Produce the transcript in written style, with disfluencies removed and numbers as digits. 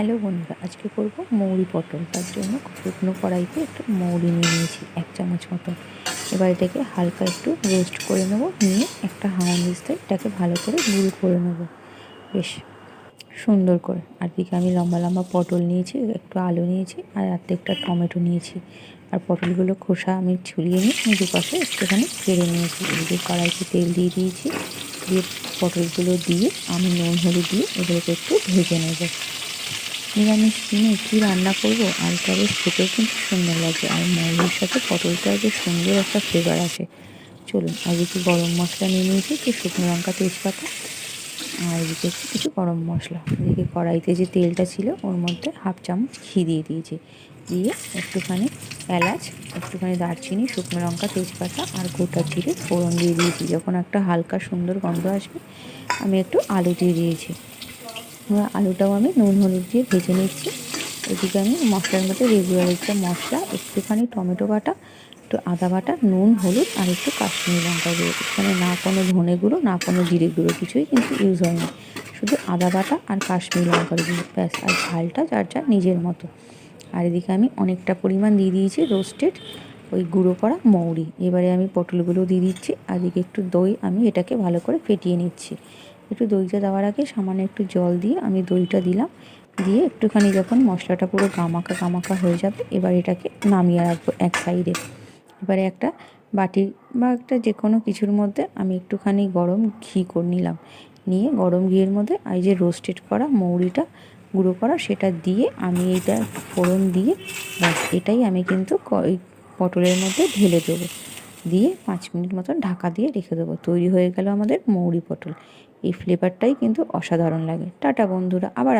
Hello বন্ধুরা, আজকে করব মৌরি পটল। তার জন্য শুকনো কড়াইতে একটু মৌরি নিয়ে নিয়েছি 1 চামচ মতন। এবার এটাকে হালকা একটু রোস্ট করে নেব, নিয়ে একটা হামানদিস্তায় এটাকে ভালো করে গুঁড়ো করে নেব বেশ সুন্দর করে। আর দিকে আমি লম্বা লম্বা পটল নিয়েছি, একটু আলু নিয়েছি আর একটা টমেটো নিয়েছি। আর পটলগুলো খোসা আমি ছুলিয়ে নিয়ে দুপাশে একটুখানি কেড়ে নিয়েছি। এদিকে কড়াইতে তেল দিয়ে দিয়েছি, দিয়ে পটলগুলো দিয়ে আমি নুন হলুদ দিয়ে এগুলোকে একটু ভেজে নেব। নিরামিষ দিনে কী রান্না করব, আলুটা বেশ খেতেও কিন্তু সুন্দর লাগে, আর মৌরির সাথে পটলটার বেশ সুন্দর একটা ফ্লেভার আসে। চলুন, এদিকে গরম মশলা নিয়ে নিয়েছি, একটু শুকনো লঙ্কা তেজপাতা, আর এদিকে কিছু গরম মশলা। এদিকে কড়াইতে যে তেলটা ছিল ওর মধ্যে 1/2 চামচ ঘি দিয়ে দিয়েছি, দিয়ে একটুখানি এলাচ, একটুখানি দারচিনি, শুকনো লঙ্কা তেজপাতা আর গোটা জিরে ফোড়ন দিয়ে দিয়েছি। যখন একটা হালকা সুন্দর গন্ধ আসবে আমি একটু আলু দিয়ে দিয়েছি। এবার আলুটাও আমি নুন হলুদ দিয়ে ভেজে নিচ্ছি। এদিকে আমি মশলার মধ্যে রেগুলার একটা মশলা, একটুখানি টমেটো বাটা, একটু আদা বাটা, নুন হলুদ আর একটু কাশ্মীরি লঙ্কা গুঁড়ো। এখানে না কোনো ধনে গুঁড়ো না কোনো জিরে গুঁড়ো কিছুই কিন্তু ইউজ হয়নি, শুধু আদা বাটা আর কাশ্মীরি লঙ্কার গুঁড়ো ব্যাস। আর ঝালটা যার যার নিজের মতো। আর এদিকে আমি অনেকটা পরিমাণ দিয়ে দিয়েছি রোস্টেড ওই গুঁড়ো করা মৌরি। এবারে আমি পটলগুলো দিয়ে দিচ্ছি, আর এদিকে একটু দই, আমি এটাকে ভালো করে ফেটিয়ে নিচ্ছি। একটু দইটা দেওয়ার আগে সামান্য একটু জল দিয়ে আমি দইটা দিলাম, দিয়ে একটুখানি যখন মশলাটা পুরো গামাখা গামাখা হয়ে যাবে এবার এটাকে নামিয়ে রাখবো এক সাইডে। এবারে একটা বাটি বা একটা যে কোনো কিছুর মধ্যে আমি একটুখানি গরম ঘি করে নিলাম, নিয়ে গরম ঘিয়ের মধ্যে এই যে রোস্টেড করা মৌরিটা গুঁড়ো করা সেটা দিয়ে আমি এটা ফোড়ন দিয়ে ব্যাস এটাই আমি কিন্তু ওই পটলের মধ্যে ঢেলে দেবো, দিয়ে 5 মিনিট মতন ঢাকা দিয়ে রেখে দেবো। তৈরি হয়ে গেল আমাদের মৌরি পটল। এই ফ্লেভারটাই কিন্তু অসাধারণ লাগে। টাটা বন্ধুরা, আবার